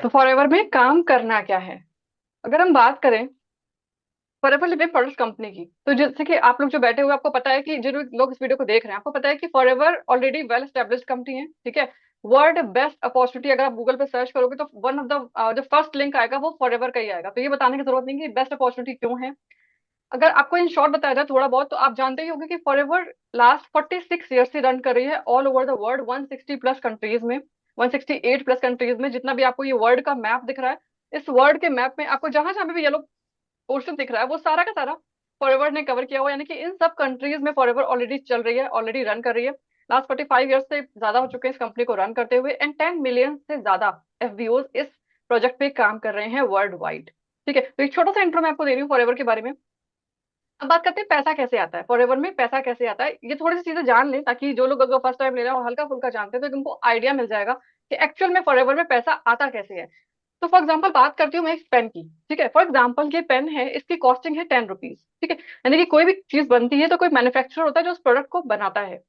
तो फॉरएवर में काम करना क्या है? अगर हम बात करें फॉरएवर लिविंग प्रोडक्ट्स कंपनी की, तो जैसे कि आप लोग जो बैठे हुए हैं, आपको पता है कि जो लोग इस वीडियो को देख रहे हैं, आपको पता है कि forever already well established company है, ठीक है। वर्ल्ड बेस्ट अपॉर्चुनिटी अगर आप गूगल पे सर्च करोगे तो वन ऑफ द जो फर्स्ट लिंक आएगा वो फॉरएवर का ही आएगा। तो ये बताने की जरूरत नहीं कि बेस्ट अपॉर्चुनिटी क्यों है। अगर आपको इन शॉर्ट बताया जाए थोड़ा बहुत, तो आप जानते ही होंगे कि फॉरएवर लास्ट 46 ईयर से रन कर रही है all over the world, 160 plus countries में, 168 प्लस कंट्रीज में। जितना भी आपको ये वर्ल्ड का मैप दिख रहा है, इस वर्ल्ड के मैप में आपको जहां जहां भी येलो पोर्शन दिख रहा है, वो सारा का सारा फॉरएवर ने कवर किया हुआ है। यानी कि इन सब कंट्रीज में फॉरएवर ऑलरेडी चल रही है, ऑलरेडी रन कर रही है। लास्ट 45 ईयर्स से ज्यादा हो चुके हैं इस कंपनी को रन करते हुए, एंड 10 मिलियन से ज्यादा एफबीओ इस प्रोजेक्ट पे काम कर रहे हैं वर्ल्ड वाइड। ठीक है, तो एक छोटा सा इंट्रो मैं आपको दे रही हूँ फॉरएवर के बारे में। अब बात करते हैं पैसा कैसे आता है, फॉरएवर में पैसा कैसे आता है। ये थोड़ी सी चीजें जान लें ताकि जो लोग अगर फर्स्ट टाइम ले रहे हैं और हल्का फुल्का जानते हैं तो उनको आइडिया मिल जाएगा कि एक्चुअल में फॉरएवर में पैसा आता कैसे है। तो फॉर एग्जाम्पल बात करती हूँ मैं इस पेन की। ठीक है, फॉर एग्जाम्पल ये पेन है, इसकी कॉस्टिंग है 10 रुपीज। ठीक है, यानी कि कोई भी चीज बनती है तो कोई मैन्युफैक्चरर होता है जो उस प्रोडक्ट को बनाता है।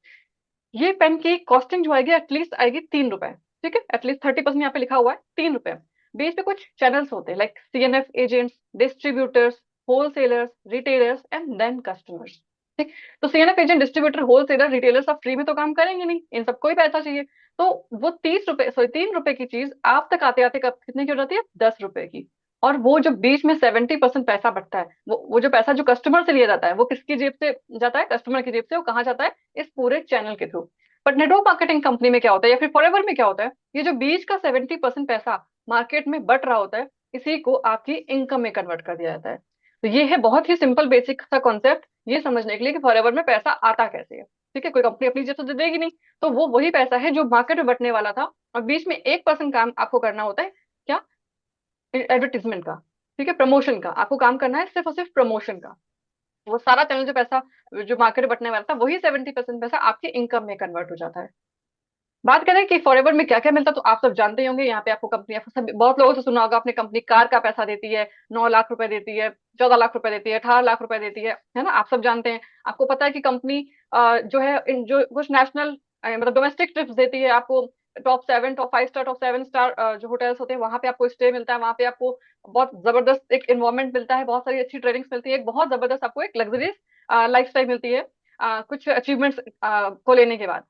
ये पेन की कॉस्टिंग जो आएगी एटलीस्ट आएगी 3 रुपए। ठीक है, एटलीस्ट 30% यहाँ पे लिखा हुआ है 3 रुपए। बीच पे कुछ चैनल्स होते हैं like CNF agents, distributors, wholesalers, retailers and then customers. ठीक, तो CNF agent, distributor, wholesaler, retailer सब फ्री में तो काम करेंगे नहीं, इन सबको ही पैसा चाहिए। तो वो 30 रुपए, सॉरी 3 रुपए की चीज आप तक आते आते कब कितने की हो जाती है? 10 रुपए की। और वो जो बीच में 70% पैसा बचता है, वो जो पैसा जो कस्टमर से लिया जाता है, वो किसकी जेब से जाता है? कस्टमर की जेब से। वो कहाँ जाता है? इस पूरे चैनल के through. But network marketing company में क्या होता है, या फिर फॉरएवर में क्या होता है, ये जो बीच का 70% पैसा मार्केट में बट रहा होता है, इसी को आपकी इनकम में कन्वर्ट कर दिया जाता है। तो ये है बहुत ही सिंपल बेसिक सा कॉन्सेप्ट ये समझने के लिए कि फॉरएवर में पैसा आता कैसे है। ठीक है, कोई कंपनी अपनी जेब से तो देगी नहीं। तो वो वही पैसा है जो मार्केट में बटने वाला था, और बीच में 1% काम आपको करना होता है। क्या? एडवर्टीजमेंट का। ठीक है, प्रमोशन का आपको काम करना है, सिर्फ और सिर्फ प्रमोशन का। वो सारा चैनल जो पैसा जो मार्केट में बटने वाला था, वही 70% पैसा आपके इनकम में कन्वर्ट हो जाता है। बात करें कि फॉरएवर में क्या क्या मिलता है, तो आप सब जानते ही होंगे। यहाँ पे आपको कंपनी, सब बहुत लोगों से सुना होगा आपने, कंपनी कार का पैसा देती है, 9 लाख रुपए देती है, 14 लाख रुपए देती है, 18 लाख रुपए देती है ना? आप सब जानते हैं। आपको पता है कि कंपनी जो है जो कुछ नेशनल मतलब डोमेस्टिक ट्रिप्स देती है आपको। Top 7, top 5 star, top 7 star जो होटल्स होते हैं, वहां पे आपको स्टे मिलता है, वहां पे आपको बहुत जबरदस्त एक इन्वायरमेंट मिलता है, बहुत सारी अच्छी ट्रेनिंग्स मिलती है, एक बहुत जबरदस्त आपको एक लग्जरियस लाइफ स्टाइल मिलती है कुछ अचीवमेंट्स को लेने के बाद।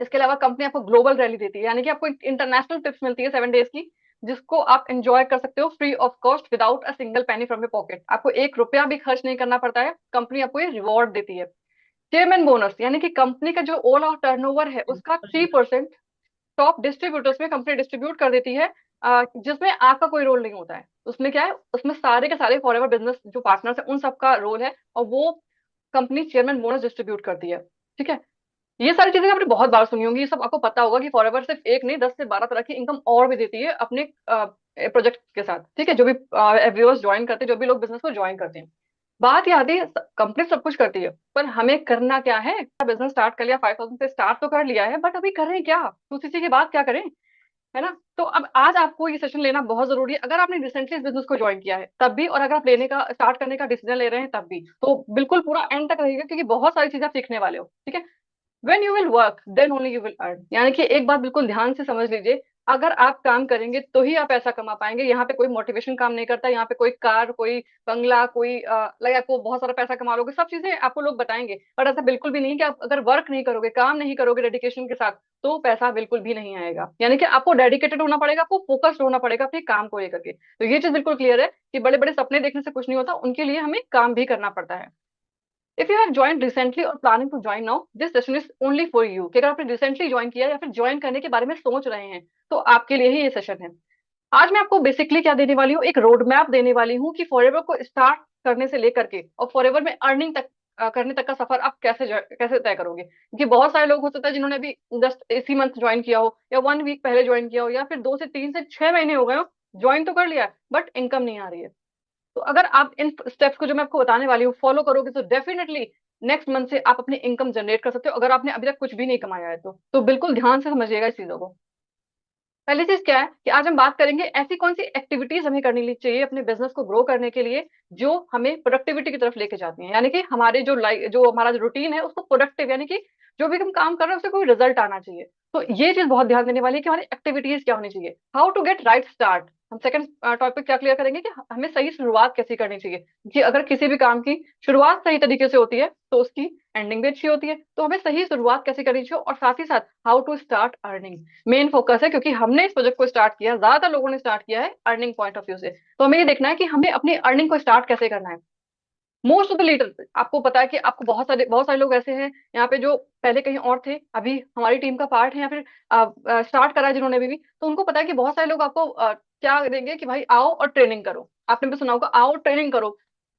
इसके अलावा कंपनी आपको ग्लोबल रैली देती है, यानी कि आपको एक इंटरनेशनल ट्रिप्स मिलती है 7 डेज की, जिसको आप एंजॉय कर सकते हो free of cost without a single penny from your pocket. आपको 1 रुपया भी खर्च नहीं करना पड़ता है, कंपनी आपको ये रिवॉर्ड देती है। चेयरमैन बोनस, यानी कि कंपनी का जो ओवरऑल ऑफ टर्नओवर है उसका 3% टॉप डिस्ट्रीब्यूटर्स में कंपनी डिस्ट्रीब्यूट कर देती है, जिसमें आपका कोई रोल नहीं होता है। उसमें क्या है, उसमें सारे के सारे फॉरएवर बिजनेस जो पार्टनर्स है उन सबका रोल है, और वो कंपनी चेयरमैन बोनस डिस्ट्रीब्यूट करती है। ठीक है, ये सारी चीजें आपने बहुत बार सुनी होंगी, ये सब आपको पता होगा कि फॉरएवर सिर्फ एक नहीं 10 से 12 तरह की इनकम और भी देती है अपने प्रोजेक्ट के साथ। ठीक है, जो भी व्यूअर्स ज्वाइन करते हैं, जो भी लोग बिजनेस को ज्वाइन करते हैं। बात ये आती है, कंपनी सब कुछ करती है, पर हमें करना क्या है? बिजनेस स्टार्ट कर लिया, 5,000 से स्टार्ट तो कर लिया है, बट अभी करें क्या? 2cc के बाद क्या करें? है ना? तो अब आज आपको ये सेशन लेना बहुत जरूरी है, अगर आपने रिसेंटली इस बिजनेस को ज्वाइन किया है तब भी, और अगर आप लेने का स्टार्ट करने का डिसीजन ले रहे हैं तब भी, तो बिल्कुल पूरा एंड तक रहेगा, क्योंकि बहुत सारी चीजें आप सीखने वाले हो। ठीक है, when you will work then only you will earn, यानी कि एक बात बिल्कुल ध्यान से समझ लीजिए, अगर आप काम करेंगे तो ही आप पैसा कमा पाएंगे। यहाँ पे कोई मोटिवेशन काम नहीं करता, यहाँ पे कोई कार, कोई बंगला, कोई लाइक आपको बहुत सारा पैसा कमा लोगे, सब चीजें आपको लोग बताएंगे, पर ऐसा बिल्कुल भी नहीं है कि आप अगर वर्क नहीं करोगे, काम नहीं करोगे डेडिकेशन के साथ, तो पैसा बिल्कुल भी नहीं आएगा। यानी कि आपको डेडिकेटेड होना पड़ेगा, आपको फोकस्ड होना पड़ेगा अपने काम को लेकर के। तो ये चीज बिल्कुल क्लियर है कि बड़े बड़े सपने देखने से कुछ नहीं होता, उनके लिए हमें काम भी करना पड़ता है। If you have join recently और planning to join now, this session is only for you. कि अगर आपने रिसेंटली ज्वाइन किया या फिर ज्वाइन करने के बारे में सोच रहे हैं, तो आपके लिए ही ये सेशन है। आज मैं आपको बेसिकली क्या देने वाली हूँ, एक रोड मैप देने वाली हूँ कि फॉरएवर को स्टार्ट करने से लेकर के और फॉरएवर में अर्निंग तक करने तक का सफर आप कैसे तय करोगे। क्योंकि बहुत सारे लोग हो सकता है जिन्होंने अभी जस्ट इसी मंथ ज्वाइन किया हो, या 1 वीक पहले ज्वाइन किया हो, या फिर 2 से 3 से 6 महीने हो गए हो, ज्वाइन तो कर लिया है बट इनकम नहीं आ रही है। तो अगर आप इन स्टेप्स को जो मैं आपको बताने वाली हूँ फॉलो करोगे, तो डेफिनेटली नेक्स्ट मंथ से आप अपनी इनकम जनरेट कर सकते हो, अगर आपने अभी तक कुछ भी नहीं कमाया है तो बिल्कुल ध्यान से समझिएगा इस चीजों को। पहली चीज क्या है कि आज हम बात करेंगे ऐसी कौन सी एक्टिविटीज हमें करनी चाहिए अपने बिजनेस को ग्रो करने के लिए, जो हमें प्रोडक्टिविटी की तरफ लेके जाती हैं, यानी कि हमारे जो जो हमारा जो रूटीन है उसको प्रोडक्टिव, यानी कि जो भी हम काम कर रहे हैं उससे कोई रिजल्ट आना चाहिए। तो ये चीज बहुत ध्यान देने वाली है कि हमारी एक्टिविटीज क्या होनी चाहिए। How to get right start, हम सेकंड टॉपिक क्या क्लियर करेंगे कि हमें सही शुरुआत कैसे करनी चाहिए, कि अगर किसी भी काम की शुरुआत सही तरीके से होती है तो उसकी एंडिंग भी अच्छी होती है। तो हमें सही शुरुआत कैसे करनी चाहिए, और साथ ही साथ how to start earning main focus है, क्योंकि हमने इस प्रोजेक्ट को स्टार्ट किया, ज्यादातर लोगों ने स्टार्ट किया है अर्निंग पॉइंट ऑफ व्यू से। तो हमें ये देखना है कि हमें अपनी अर्निंग को स्टार्ट कैसे करना है। मोस्ट ऑफ द लीडर, आपको पता है कि आपको बहुत सारे लोग ऐसे हैं यहाँ पे जो पहले कहीं और थे, अभी हमारी टीम का पार्ट है, या फिर स्टार्ट करा है जिन्होंने भी तो उनको पता है कि बहुत सारे लोग आपको क्या देंगे कि भाई आओ और ट्रेनिंग करो। आपने भी सुना होगा, आओ ट्रेनिंग करो।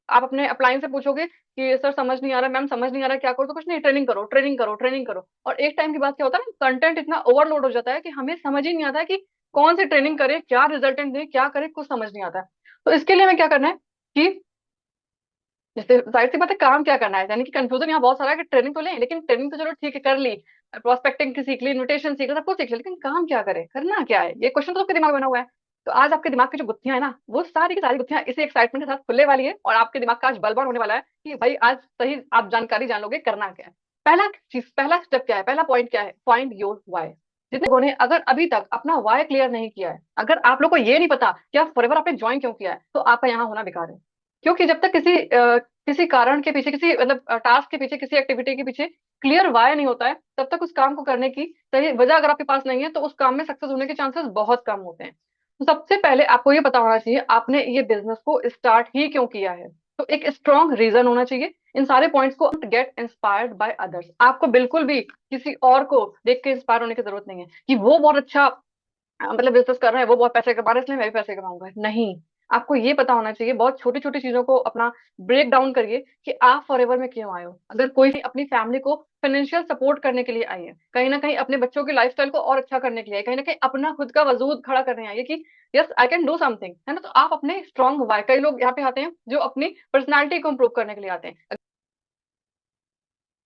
आप अपने अपलाइन से पूछोगे कि सर समझ नहीं आ रहा, मैम समझ नहीं आ रहा, क्या करो, तो कुछ नहीं, ट्रेनिंग करो, ट्रेनिंग करो, ट्रेनिंग करो। और एक टाइम के बाद क्या होता है ना, कंटेंट इतना ओवरलोड हो जाता है कि हमें समझ ही नहीं आता है कि कौन सी ट्रेनिंग करे, क्या रिजल्टेंट दे, क्या करे, कुछ समझ नहीं आता है। तो इसके लिए हमें क्या करना है कि जैसे जाहिर सी बात है काम क्या करना है, यानी कि कंफ्यूजन यहाँ बहुत सारा है कि ट्रेनिंग तो लें, लेकिन ट्रेनिंग तो चलो ठीक है कर ली, प्रोस्पेक्टिंग की सीख ली, इन्विटेशन सीख लिया, सब कुछ सीख लिया, लेकिन काम क्या करें, करना क्या है, ये क्वेश्चन तो आपके दिमाग में बना हुआ है। तो आज आपके दिमाग की जो गुत्थियां है ना, वो सारी की सारी गुत्थियां इसी एक्साइटमेंट के साथ खुलने वाली है, और आपके दिमाग का आज बलबल होने वाला है कि भाई आज सही आप जानकारी जान लोगे करना क्या है। पहला स्टेप क्या है, पहला पॉइंट क्या है, फाइंड योर वाई। जितने लोगों ने अगर अभी तक अपना वाई क्लियर नहीं किया है, अगर आप लोग को ये नहीं पता कि आप फॉरएवर आपने ज्वाइन क्यों किया है, तो आपका यहाँ होना बेकार है। क्योंकि जब तक किसी कारण के पीछे, किसी मतलब टास्क के पीछे, किसी एक्टिविटी के पीछे क्लियर वाय नहीं होता है, तब तक उस काम को करने की सही वजह अगर आपके पास नहीं है, तो उस काम में सक्सेस होने के चांसेस बहुत कम होते हैं। तो सबसे पहले आपको ये पता होना चाहिए आपने ये बिजनेस को स्टार्ट ही क्यों किया है। तो एक स्ट्रॉन्ग रीजन होना चाहिए। इन सारे पॉइंट्स को गेट इंस्पायर्ड बाय अदर्स, आपको बिल्कुल भी किसी और को देख के इंस्पायर होने की जरूरत नहीं है कि वो बहुत अच्छा मतलब बिजनेस कर रहा है, वो बहुत पैसे कमा रहा है, इसलिए मैं भी पैसे कमाऊंगा, नहीं। आपको ये पता होना चाहिए, बहुत छोटी छोटी चीजों को अपना ब्रेक डाउन करिए कि आप फॉरएवर में क्यों आए हो। अगर कोई भी अपनी फैमिली को फाइनेंशियल सपोर्ट करने के लिए आई है, कहीं ना कहीं अपने बच्चों की लाइफस्टाइल को और अच्छा करने के लिए, कहीं ना कहीं अपना खुद का वजूद खड़ा करने आई है कि yes I can do something, है ना। तो आप अपने स्ट्रॉन्ग वाई, कई लोग यहाँ पे आते हैं जो अपनी पर्सनैलिटी को इम्प्रूव करने के लिए आते हैं।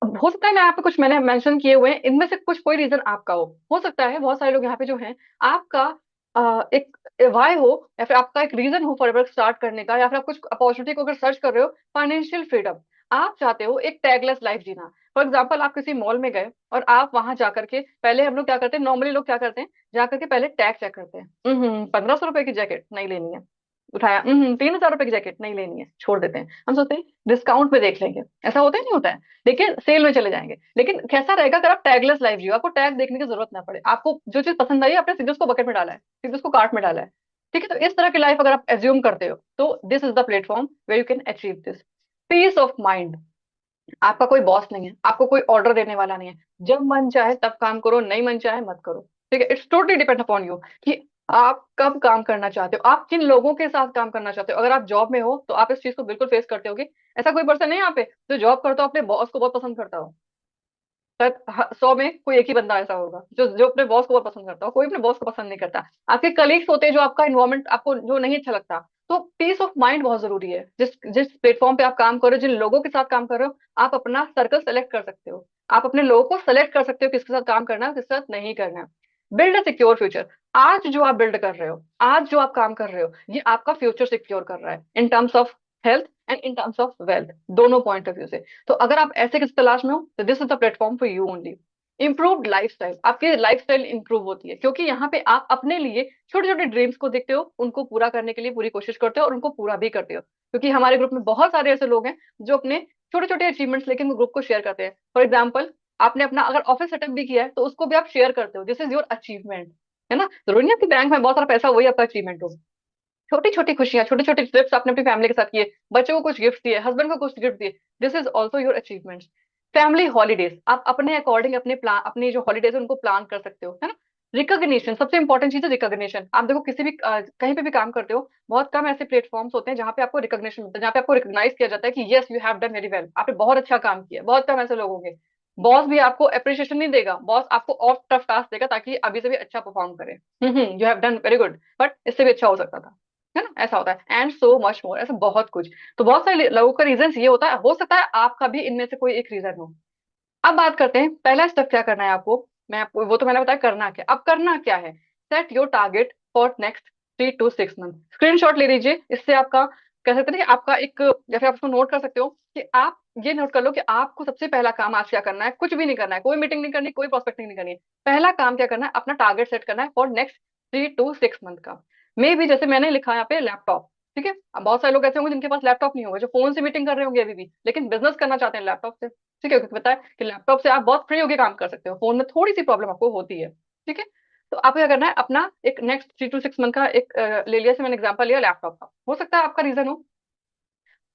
अब हो सकता है मैं यहाँ पे कुछ मैंने मेंशन किए हुए हैं, इनमें से कुछ कोई रीजन आपका हो सकता है बहुत सारे लोग यहाँ पे जो हैं, आपका एक वाई हो, या फिर आपका एक रीजन हो फॉरएवर स्टार्ट करने का, या फिर आप कुछ अपॉर्चुनिटी को अगर सर्च कर रहे हो, फाइनेंशियल फ्रीडम, आप चाहते हो एक टैगलेस लाइफ जीना। फॉर एग्जाम्पल आप किसी मॉल में गए और आप वहां जाकर के, पहले हम लोग क्या करते हैं, नॉर्मली लोग क्या करते हैं, जाकर के पहले टैग चेक करते हैं, 1500 रुपए की जैकेट नहीं लेनी है, उठाया, 3000 रुपए की जैकेट नहीं लेनी है, छोड़ देते हैं। हम सोचते हैं डिस्काउंट पे देख लेंगे, ऐसा होता है नहीं होता है, लेकिन सेल में चले जाएंगे। लेकिन कैसा रहेगा अगर आप टैगलेस लाइफ जियो, आपको टैग देखने की जरूरत ना पड़े, आपको जो चीज पसंद आई आपने सीधे उसको बकेट में डाला है, सीधे उसको कार्ट में डाला है। ठीक है, तो इस तरह की लाइफ अगर आप एज्यूम करते हो, तो this is the platform where you can achieve this peace of mind. आपका कोई बॉस नहीं है, आपको कोई ऑर्डर देने वाला नहीं है, जब मन चाहे तब काम करो, नहीं मन चाहे मत करो। ठीक है, it's totally depend upon you कि आप कब काम करना चाहते हो, आप किन लोगों के साथ काम करना चाहते हो। अगर आप जॉब में हो तो आप इस चीज को बिल्कुल फेस करते होगे। ऐसा कोई पर्सन है यहाँ पे जो जॉब करता हो अपने बॉस को बहुत पसंद करता हो? शायद 100 में कोई एक ही बंदा ऐसा होगा जो जो अपने बॉस को बहुत पसंद करता हो, कोई अपने बॉस को पसंद नहीं करता। आपके कलीग्स होते हैं जो आपका इन्वायरमेंट आपको जो नहीं अच्छा लगता। तो पीस ऑफ माइंड बहुत जरूरी है, जिस जिस प्लेटफॉर्म पे आप काम कर रहे हो, जिन लोगों के साथ काम कर रहे हो, आप अपना सर्कल सेलेक्ट कर सकते हो। आप अपने लोगों को सेलेक्ट कर सकते हो किसके साथ काम करना है, किसके साथ नहीं करना है। बिल्ड अ सिक्योर फ्यूचर, आज जो आप बिल्ड कर रहे हो, आज जो आप काम कर रहे हो, ये आपका फ्यूचर सिक्योर कर रहा है in terms of health and in terms of wealth, दोनों पॉइंट ऑफ व्यू से। तो अगर आप ऐसे किसी तलाश में हो, तो this is the platform for you only. Improved lifestyle, आपकी लाइफस्टाइल इंप्रूव होती है क्योंकि यहाँ पे आप अपने लिए छोटे छोटे ड्रीम्स को देखते हो, उनको पूरा करने के लिए पूरी कोशिश करते हो और उनको पूरा भी करते हो। क्योंकि हमारे ग्रुप में बहुत सारे ऐसे लोग हैं जो अपने छोटे छोटे अचीवमेंट्स लेके ग्रुप को शेयर करते हैं। फॉर एग्जाम्पल, आपने अपना अगर ऑफिस सेटअप भी किया है तो उसको भी आप शेयर करते हो, दिस इज योर अचीवमेंट, है ना। जरूरी नहीं आपके बैंक में बहुत सारा पैसा वही आपका अचीवमेंट हो। छोटी छोटी खुशियां, छोटे छोटे ट्रिप्स आपने अपनी फैमिली के साथ किए, बच्चों को कुछ गिफ्ट दिए, हस्बैंड को कुछ गिफ्ट दिए, this is also your achievements. Family holidays, आप अपने अकॉर्डिंग अपने प्लान, अपनी जो हॉलीडेज है उनको प्लान कर सकते हो, है ना। रिकॉग्निशन, सबसे इंपॉर्टेंट चीज है रिकॉग्निशन। आप देखो किसी भी कहीं पे भी काम करते हो, बहुत कम ऐसे प्लेटफॉर्म्स होते हैं जहाँ पे आपको रिकॉग्निशन मिलता है, जहाँ पे आपको रिकॉग्नाइज किया जाता है कि yes you have done very well, आपने बहुत अच्छा काम किया। बहुत कम ऐसे लोग होंगे। बॉस भी आपको अप्रिशिएशन नहीं देगा, बॉस आपको और टफ टास्क देगा ताकि अभी से भी अच्छा परफॉर्म करे, you have done very good but इससे भी अच्छा हो सकता था, है ना, ऐसा होता है। एंड सो मच मोर, ऐसा बहुत कुछ। तो बहुत सारे लोगों का रीजन ये होता है, हो सकता है आपका भी इनमें से कोई एक रीजन हो। अब बात करते हैं पहला स्टेप क्या करना है आपको। मैं आपको वो तो मैंने बताया करना क्या, अब करना क्या है। Set your target for next 3 to 6 month. Screenshot ले लीजिए, इससे आपका कह सकते हैं कि आपका एक, या फिर आप उसको नोट कर सकते हो कि आप ये नोट कर लो कि आपको सबसे पहला काम आज क्या करना है। कुछ भी नहीं करना है, कोई मीटिंग नहीं करनी, कोई प्रोस्पेक्टिंग नहीं करनी है। पहला काम क्या करना है, अपना टारगेट सेट करना है फॉर नेक्स्ट 3 to 6 मंथ का। मे भी जैसे मैंने लिखा है यहाँ पे लैपटॉप, ठीक है। अब बहुत सारे लोग ऐसे होंगे जिनके पास लैपटॉप नहीं होगा, जो फोन से मीटिंग कर रहे होंगे अभी भी, लेकिन बिजनेस करना चाहते हैं लैपटॉप से, ठीक है, क्योंकि पता है कि लैपटॉप से आप बहुत फ्री होकर काम कर सकते हो, फोन में थोड़ी सी प्रॉब्लम आपको होती है, ठीक है। तो आपको क्या करना है, अपना एक नेक्स्ट 3 to 6 मंथ का एक ले लिया, से मैंने एग्जांपल लिया लैपटॉप का, हो सकता है आपका रीजन हो,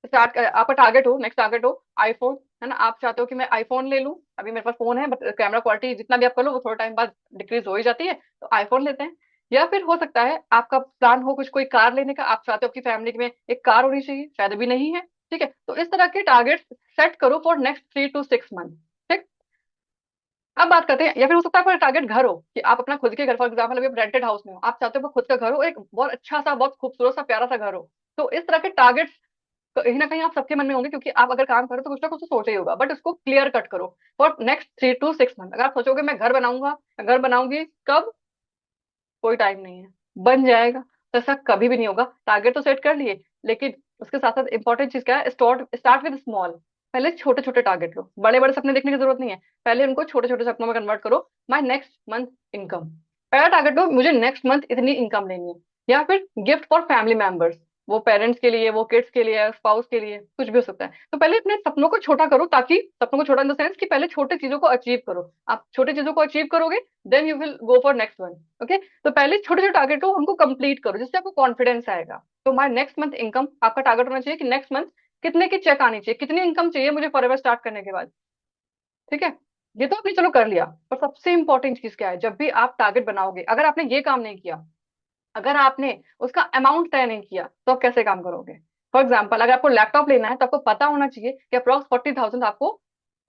स्टार्ट आपका टारगेट हो, नेक्स्ट टारगेट हो आईफोन, है ना। आप चाहते हो कि मैं आईफोन ले लूं, अभी मेरे पास फोन है बट कैमरा क्वालिटी जितना भी आप कर लो वो थोड़ा टाइम बाद डिक्रीज हो ही जाती है, तो आईफोन लेते हैं। या फिर हो सकता है आपका प्लान हो कुछ कोई कार लेने का, आप चाहते हो आपकी फैमिली में एक कार होनी चाहिए, शायद अभी नहीं है, ठीक है। तो इस तरह के टारगेट सेट करो फॉर नेक्स्ट 3 to 6 मंथ, ठीक। अब बात करते हैं, या फिर हो सकता है आपका टारगेट घर हो, कि आप अपना खुद के घर, फॉर एग्जाम्पल अभी आप रेंटेड हाउस में हो, आप चाहते हो आपका खुद का घर हो, एक बहुत अच्छा सा, बहुत खूबसूरत सा, प्यारा सा घर हो। तो इस तरह के टारगेट कहीं ना कहीं आप सबके मन में होंगे, क्योंकि आप अगर काम करो तो कुछ ना कुछ तो सोचा ही होगा, बट उसको क्लियर कट करो फॉर नेक्स्ट 3 to 6 मंथ। अगर आप सोचोगे मैं घर बनाऊंगा, घर बनाऊंगी कब, कोई टाइम नहीं है, बन जाएगा, तो ऐसा कभी भी नहीं होगा। टारगेट तो सेट कर लिए, लेकिन उसके साथ साथ इंपॉर्टेंट चीज क्या है, स्टार्ट स्टार्ट विद स्मॉल। पहले छोटे छोटे टारगेट लो, बड़े बड़े सपने देखने की जरूरत नहीं है, पहले उनको छोटे छोटे सपनों में कन्वर्ट करो। माई नेक्स्ट मंथ इनकम, पहला टारगेट लो, मुझे नेक्स्ट मंथ इतनी इनकम लेनी है। या फिर गिफ्ट फॉर फैमिली मेंबर्स, वो पेरेंट्स के लिए, वो किड्स के लिए, स्पाउस के लिए, कुछ भी हो सकता है। तो पहले अपने सपनों को छोटा करो, ताकि सपनों को छोटा इन द सेंस कि पहले छोटे चीजों को अचीव करो। आप छोटे चीजों को अचीव करोगे, then you will go for next one, okay. तो पहले छोटे छोटे टारगेट हो, उनको कंप्लीट करो, जिससे आपको कॉन्फिडेंस आएगा। तो माय नेक्स्ट मंथ इनकम, आपका टारगेट होना चाहिए कि नेक्स्ट मंथ कितने की चेक आनी चाहिए, कितनी इनकम चाहिए मुझे फॉरएवर स्टार्ट करने के बाद, ठीक है। ये तो आपने चलो कर लिया, पर सबसे इंपॉर्टेंट चीज क्या है, जब भी आप टारगेट बनाओगे, अगर आपने ये काम नहीं किया, अगर आपने उसका अमाउंट तय नहीं किया, तो आप कैसे काम करोगे। फॉर एग्जाम्पल अगर आपको लैपटॉप लेना है, तो आपको पता होना चाहिए कि अप्रॉक्स 40,000 आपको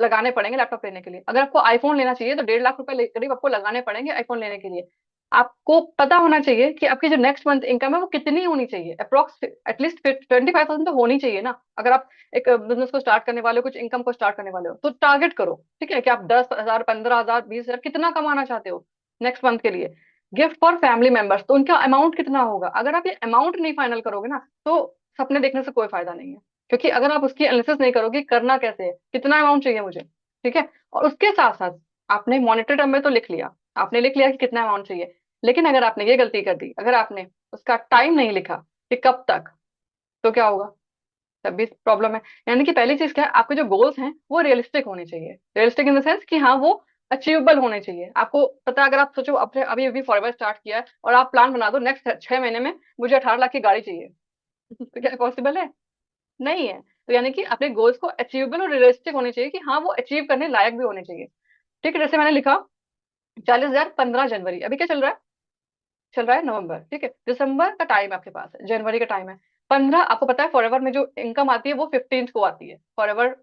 लगाने पड़ेंगे लैपटॉप लेने के लिए। अगर आपको आईफोन लेना चाहिए, तो 1.5 लाख रुपए करीब आपको लगाने पड़ेंगे आईफोन लेने के लिए। आपको पता होना चाहिए कि आपकी जो नेक्स्ट मंथ इनकम है वो कितनी होनी चाहिए, अप्रॉक्स एटलीस्ट 25,000 तो होनी चाहिए ना। अगर आप एक बिजनेस को स्टार्ट करने वाले हो, कुछ इनकम को स्टार्ट करने वाले हो, तो टारगेट करो, ठीक है, कि आप 10,000, 15,000, 20,000 कितना कमाना चाहते हो नेक्स्ट मंथ के लिए। गिफ्ट फॉर फैमिली मेंबर्स, तो उनका अमाउंट कितना होगा। अगर आप ये अमाउंट नहीं फाइनल करोगे ना, तो सपने देखने से कोई फायदा नहीं है। क्योंकि अगर आप उसकी एनालिसिस नहीं करोगे, करना कैसे है, कितना अमाउंट चाहिए मुझे, ठीक है। और उसके साथ साथ आपने मॉनिटरी टर्म में तो लिख लिया, आपने लिख लिया कि कितना अमाउंट चाहिए, लेकिन अगर आपने ये गलती कर दी, अगर आपने उसका टाइम नहीं लिखा कि कब तक, तो क्या होगा, तब भी प्रॉब्लम है। यानी कि पहली चीज क्या है, आपके जो गोल्स हैं वो रियलिस्टिक होने चाहिए, रियलिस्टिक इन द सेंस कि हाँ वो अचीवेबल होने चाहिए। आपको पता है, अगर आप सोचो अपने अभी अभी फॉरएवर स्टार्ट किया है, और आप प्लान बना दो नेक्स्ट 6 महीने में मुझे 18 लाख की गाड़ी चाहिए, तो क्या पॉसिबल है, नहीं है। तो यानी कि अपने गोल्स को अचीवेबल और रियलिस्टिक होने चाहिए, कि हाँ वो अचीव करने लायक भी होने चाहिए, ठीक है। जैसे मैंने लिखा 40,000 15 जनवरी, अभी क्या चल रहा है, चल रहा है नवंबर, ठीक है। दिसंबर का टाइम आपके पास है, जनवरी का टाइम है 15। आपको पता है फॉरएवर में जो इनकम आती है वो 15th को आती है, फॉरएवर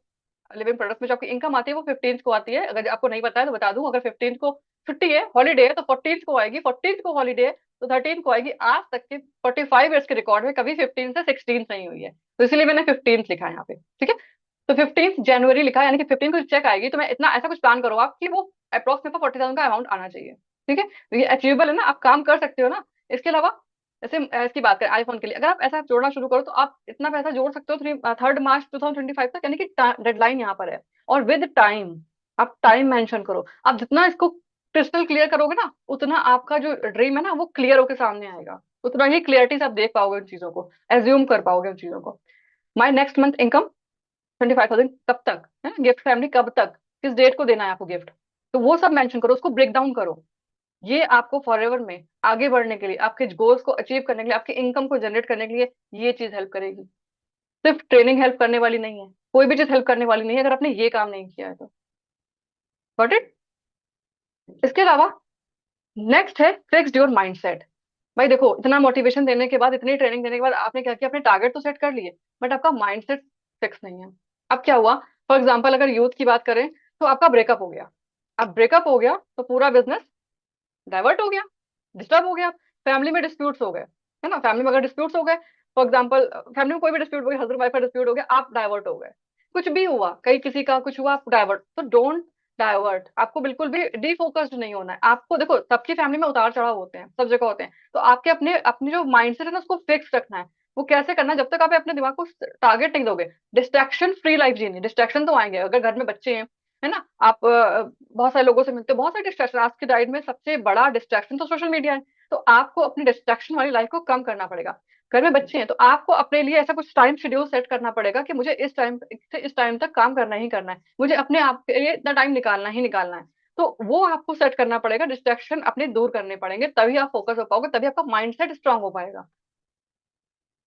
लिविंग प्रोडक्ट्स में जो आपकी इनकम आती है वो 15th को आती है। अगर आपको नहीं पता है तो बता दूं, अगर 15th को छुट्टी है, हॉलीडे है, तो 14th को आएगी, 14th को हॉलीडे है तो 13th को आएगी। आज तक के 45 ईयर्स के रिकॉर्ड में कभी 15 से 16 नहीं हुई है, तो इसीलिए मैंने 15th लिखा है यहाँ पे, ठीक है। तो 15 जनवरी लिखा है, यानी कि 15 को चेक आएगी, तो मैं इतना ऐसा कुछ प्लान करो आप कि वो अप्रोक्स में 40,000 का अमाउंट आना चाहिए, ठीक है। तो ये अचीवेबल है ना, आप काम कर सकते हो ना। इसके अलावा जैसे इसकी बात करें आईफोन के लिए, अगर आप ऐसा जोड़ना शुरू करो, तो आप इतना पैसा जोड़ सकते हो 3 मार्च 2025 तक, यानी कि डेडलाइन यहाँ पर है। और विद टाइम, आप टाइम मेंशन करो। आप जितना इसको क्रिस्टल क्लियर करोगे ना, उतना आपका जो ड्रीम है ना वो क्लियर होकर सामने आएगा, उतना ही क्लियरिटी से आप देख पाओगे उन चीजों को, एज्यूम कर पाओगे उन चीजों को। माई नेक्स्ट मंथ इनकम 25,000 कब तक है, गिफ्ट फैमिली कब तक, किस डेट को देना है आपको गिफ्ट, तो वो सब मेंशन करो, उसको ब्रेक डाउन करो। ये आपको फॉरएवर में आगे बढ़ने के लिए, आपके गोल्स को अचीव करने के लिए, आपके इनकम को जनरेट करने के लिए ये चीज हेल्प करेगी। सिर्फ ट्रेनिंग हेल्प करने वाली नहीं है, कोई भी चीज हेल्प करने वाली नहीं है अगर आपने ये काम नहीं किया है तो। Got it. इसके अलावा नेक्स्ट है फिक्स योर माइंडसेट। भाई देखो, इतना मोटिवेशन देने के बाद, इतनी ट्रेनिंग देने के बाद आपने क्या किया, अपने टारगेट तो सेट कर लिए, बट आपका माइंडसेट फिक्स नहीं है। अब क्या हुआ, फॉर एग्जाम्पल अगर यूथ की बात करें, तो आपका ब्रेकअप हो गया। अब ब्रेकअप हो गया तो पूरा बिजनेस डाइवर्ट हो गया, डिस्टर्ब हो गया। फैमिली में डिस्प्यूट्स हो गए, है ना, फैमिली में अगर डिस्प्यूट्स हो गए, फॉर एग्जाम्पल फैमिली में कोई भी डिस्प्यूट हो गया, हस्बैंड वाइफ का डिस्प्यूट हो गया, आप डाइवर्ट हो गए, कुछ भी हुआ, कहीं किसी का कुछ हुआ, आप डाइवर्ट, तो डोंट डाइवर्ट, आपको बिल्कुल भी डिफोकस्ड नहीं होना है। आपको देखो, सबकी फैमिली में उतार चढ़ाव होते हैं, सब जगह होते हैं, तो आपके अपने अपनी जो माइंडसेट है ना उसको फिक्स रखना है। वो कैसे करना है, जब तक आप अपने दिमाग को टारगेट नहीं दोगे। डिस्ट्रैक्शन फ्री लाइफ जीनी, डिस्ट्रैक्शन तो आएंगे, अगर घर में बच्चे हैं, है ना, आप बहुत सारे लोगों से मिलते हो, बहुत सारे डिस्ट्रैक्शन, आज की डाइट में सबसे बड़ा डिस्ट्रैक्शन तो सोशल मीडिया है। तो आपको अपनी डिस्ट्रैक्शन वाली लाइफ को कम करना पड़ेगा। घर में बच्चे हैं तो आपको अपने लिए ऐसा कुछ टाइम शेड्यूल सेट करना पड़ेगा कि मुझे इस टाइम से इस टाइम तक काम करना ही करना है, मुझे अपने आप के लिए इतना टाइम निकालना ही निकालना है। तो वो आपको सेट करना पड़ेगा, डिस्ट्रैक्शन अपने दूर करने पड़ेंगे, तभी आप फोकस हो पाओगे, तभी आपका माइंडसेट स्ट्रांग हो पाएगा।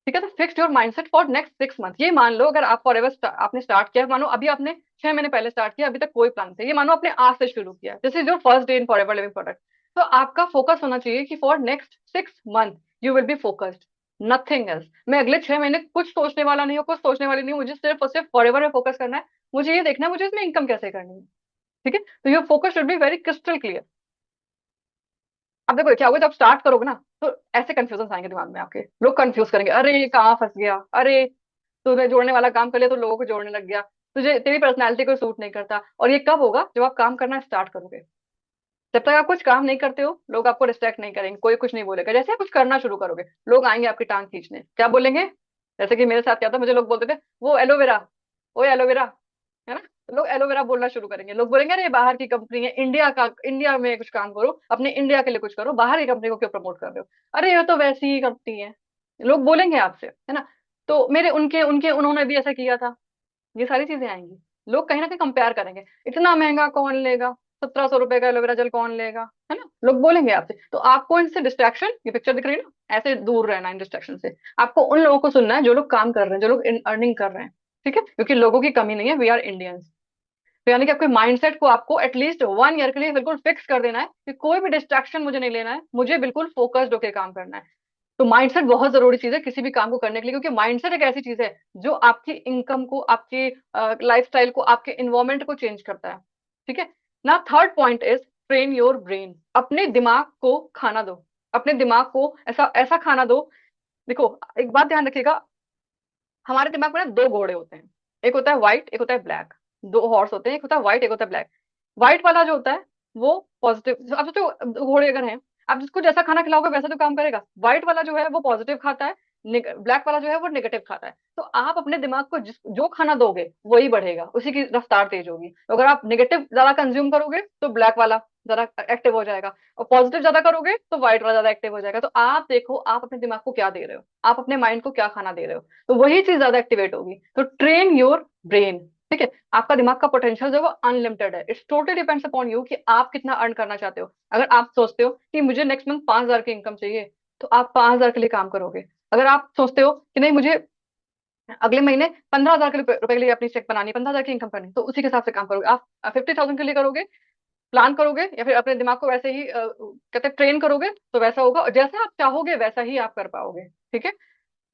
ठीक है, तो fix your mindset for next 6 month. ये मान लो अगर आप फॉर एवर आपने स्टार्ट किया, मानो अभी आपने 6 महीने पहले स्टार्ट किया, अभी तक कोई प्लान नहीं, ये मानो आपने आज से शुरू किया, this is your first day in for ever living product. तो आपका फोकस होना चाहिए कि for next 6 month you will be focused, nothing else. मैं अगले 6 महीने कुछ सोचने वाला नहीं हूँ, कुछ सोचने वाली नहीं हूँ, मुझे सिर्फ और सिर्फ फॉर एवर में फोकस करना है। मुझे ये देखना है मुझे इसमें इनकम कैसे करनी है। ठीक है, तो your focus should be very crystal clear. अब देखो क्या होगा, जब स्टार्ट करोगे ना तो ऐसे कंफ्यूजन आएंगे दिमाग में आपके, लोग कंफ्यूज करेंगे, अरे ये कहाँ फंस गया, अरे तूने जोड़ने वाला काम कर लिया तो लोगों को जोड़ने लग गया, तुझे तेरी पर्सनैलिटी को सूट नहीं करता। और ये कब होगा, जब आप काम करना स्टार्ट करोगे। जब तक आप कुछ काम नहीं करते हो लोग आपको रिस्ट्रैक्ट नहीं करेंगे, कोई कुछ नहीं बोलेगा। जैसे आप कुछ करना शुरू करोगे लोग आएंगे आपकी टांग खींचने, क्या बोलेंगे। जैसे कि मेरे साथ क्या था, मुझे लोग बोलते थे वो एलोवेरा, वो एलोवेरा, है ना। तो लोग एलोवेरा बोलना शुरू करेंगे, लोग बोलेंगे अरे ये बाहर की कंपनी है, इंडिया का, इंडिया में कुछ काम करो, अपने इंडिया के लिए कुछ करो, बाहर की कंपनी को क्यों प्रमोट कर रहे हो, अरे ये तो वैसी ही कंपनी है। लोग बोलेंगे आपसे, है ना। तो मेरे उनके उनके उन्होंने भी ऐसा किया था, ये सारी चीजें आएंगी। लोग कहीं ना कहीं कंपेयर करेंगे, इतना महंगा कौन लेगा, 1700 रुपए का एलोवेरा जेल कौन लेगा, है ना, लोग बोलेंगे आपसे। तो आपको इनसे डिस्ट्रैक्शन, ये पिक्चर दिख रही है ना, ऐसे दूर रहना है इन डिस्ट्रैक्शन से। आपको उन लोगों को सुनना है जो लोग काम कर रहे हैं, जो लोग अर्निंग कर रहे हैं। ठीक है, क्योंकि लोगों की कमी नहीं है, वी आर इंडियंस। तो यानी कि आपके माइंडसेट को आपको एटलीस्ट 1 ईयर के लिए बिल्कुल फिक्स कर देना है कि कोई भी डिस्ट्रैक्शन मुझे नहीं लेना है, मुझे बिल्कुल फोकस्ड होकर काम करना है। तो माइंडसेट बहुत जरूरी चीज है किसी भी काम को करने के लिए, क्योंकि माइंडसेट एक ऐसी चीज है जो आपकी इनकम को, आपकी लाइफस्टाइल को, आपके इन्वायरमेंट को चेंज करता है। ठीक है ना। Third point is train your brain, अपने दिमाग को खाना दो, अपने दिमाग को ऐसा ऐसा खाना दो। देखो एक बात ध्यान रखिएगा, हमारे दिमाग में ना दो घोड़े होते हैं, एक होता है व्हाइट, एक होता है ब्लैक। दो हॉर्स होते हैं, एक होता है व्हाइट, एक होता है ब्लैक। व्हाइट वाला जो होता है वो पॉजिटिव, अब सोचो घोड़े अगर हैं, आप जिसको जैसा खाना खिलाओगे वैसा तो काम करेगा। व्हाइट वाला जो है वो पॉजिटिव खाता है, ब्लैक वाला जो है वो नेगेटिव खाता है। तो आप अपने दिमाग को जो खाना दोगे वही बढ़ेगा, उसी की रफ्तार तेज होगी। तो अगर आप नेगेटिव ज्यादा कंज्यूम करोगे तो ब्लैक वाला ज्यादा एक्टिव हो जाएगा, और पॉजिटिव ज्यादा करोगे तो व्हाइट वाला ज्यादा एक्टिव हो जाएगा। तो आप देखो आप अपने दिमाग को क्या दे रहे हो, आप अपने माइंड को क्या खाना दे रहे हो, तो वही चीज ज्यादा एक्टिवेट होगी। तो ट्रेन योर ब्रेन। ठीक है, आपका दिमाग का पोटेंशियल जो है वो अनलिमिटेड है, it's totally depends upon you कि आप कितना अर्न करना चाहते हो। अगर आप सोचते हो कि मुझे नेक्स्ट मंथ 5,000 की इनकम चाहिए, तो आप 5,000 के लिए काम करोगे। अगर आप सोचते हो कि नहीं मुझे अगले महीने 15,000 के रुपए के लिए अपनी चेक बनानी, 15,000 की इनकम करनी, तो उसी के हिसाब से काम करोगे। आप 50,000 के लिए करोगे, प्लान करोगे, या फिर अपने दिमाग को वैसे ही कहते हैं ट्रेन करोगे, तो वैसा होगा, और जैसा आप चाहोगे वैसा ही आप कर पाओगे। ठीक है,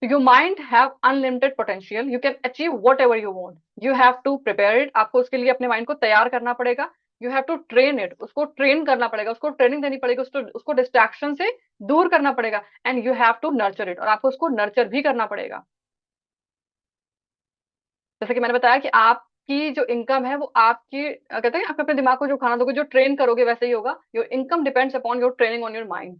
your mind have unlimited potential, you can achieve whatever you want, you have to prepare it। आपको उसके लिए अपने माइंड को तैयार करना पड़ेगा, you have to train it, उसको ट्रेन करना पड़ेगा, उसको ट्रेनिंग देनी पड़ेगी, उसको डिस्ट्रैक्शन से दूर करना पड़ेगा, and you have to nurture it, और आपको उसको नर्चर भी करना पड़ेगा। जैसे कि मैंने बताया कि आपकी जो इनकम है वो आपकी कहते हैं आप अपने दिमाग को जो खाना दोगे, जो ट्रेन करोगे वैसे ही होगा। Your income depends upon your training on your mind.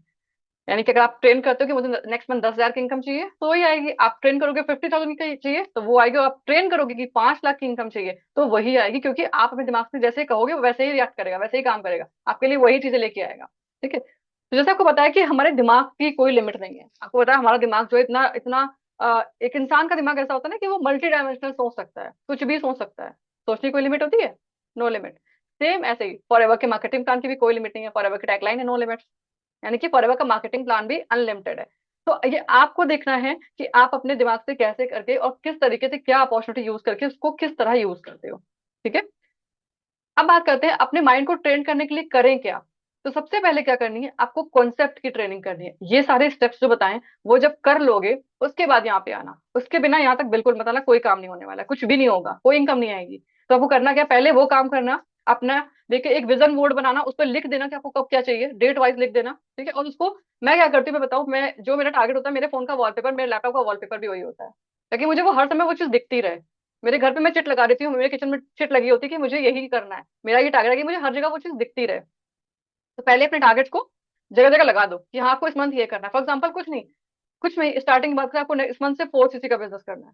यानी कि अगर आप ट्रेन करते हो कि मुझे नेक्स्ट मंथ 10,000 की इनकम चाहिए तो वही आएगी, आप ट्रेन करोगे 50,000 की चाहिए तो वो आएगी, और आप ट्रेन करोगे कि 5 लाख की इनकम चाहिए तो वही आएगी, क्योंकि आप अपने दिमाग से जैसे कहोगे वो वैसे ही रिएक्ट करेगा, वैसे ही काम करेगा, आपके लिए वही चीजें लेके आएगा। ठीक है, तो जैसे आपको बताया कि हमारे दिमाग की कोई लिमिट नहीं है, आपको पता है हमारा दिमाग जो इतना इतना एक इंसान का दिमाग ऐसा होता है ना कि वो मल्टी डायमेंशनल सोच सकता है, कुछ भी सोच सकता है। सोचने की कोई लिमिट होती है, नो लिमिट। सेम ऐसे ही फॉर एवर के मार्केटिंग प्लान की भी कोई लिमिट नहीं है, फॉर एवर की टैगलाइन है नो लिमिट। यानी कि फॉरएवर का मार्केटिंग प्लान भी अनलिमिटेड है। तो ये आपको देखना है कि आप अपने दिमाग से कैसे करके और किस तरीके से क्या अपॉर्चुनिटी यूज करके उसको किस तरह यूज करते हो। ठीक है, अब बात करते हैं अपने माइंड को ट्रेन करने के लिए करें क्या। तो सबसे पहले क्या करनी है, आपको कॉन्सेप्ट की ट्रेनिंग करनी है। ये सारे स्टेप्स जो बताएं वो जब कर लोगे उसके बाद यहाँ पे आना, उसके बिना यहाँ तक बिल्कुल मतलब कोई काम नहीं होने वाला है, कुछ भी नहीं होगा, कोई इनकम नहीं आएगी। तो आपको करना क्या, पहले वो काम करना अपना, देखिए एक विजन बोर्ड बनाना, उस पर लिख देना कि आपको कब क्या चाहिए, डेट वाइज लिख देना। ठीक है, और उसको मैं क्या करती हूँ मैं बताऊँ, मैं जो मेरा टारगेट होता है, मेरे फोन का वॉलपेपर, मेरे लैपटॉप का वॉलपेपर भी वही होता है, ताकि मुझे वो हर समय वो चीज दिखती रहे। मेरे घर पे मैं चिट लगा देती हूँ, मेरे किचन में चिट लगी होती है कि मुझे यही करना है, मेरा ये टारगेट है कि मुझे हर जगह वो चीज दिखती रहे। तो पहले अपने टारगेट्स को जगह जगह लगा दो कि हाँ आपको इस मंथ ये करना है। फॉर एग्जाम्पल कुछ नहीं स्टार्टिंग बात करें, आपको इस मंथ से 4 सीसी का बिजनेस करना है,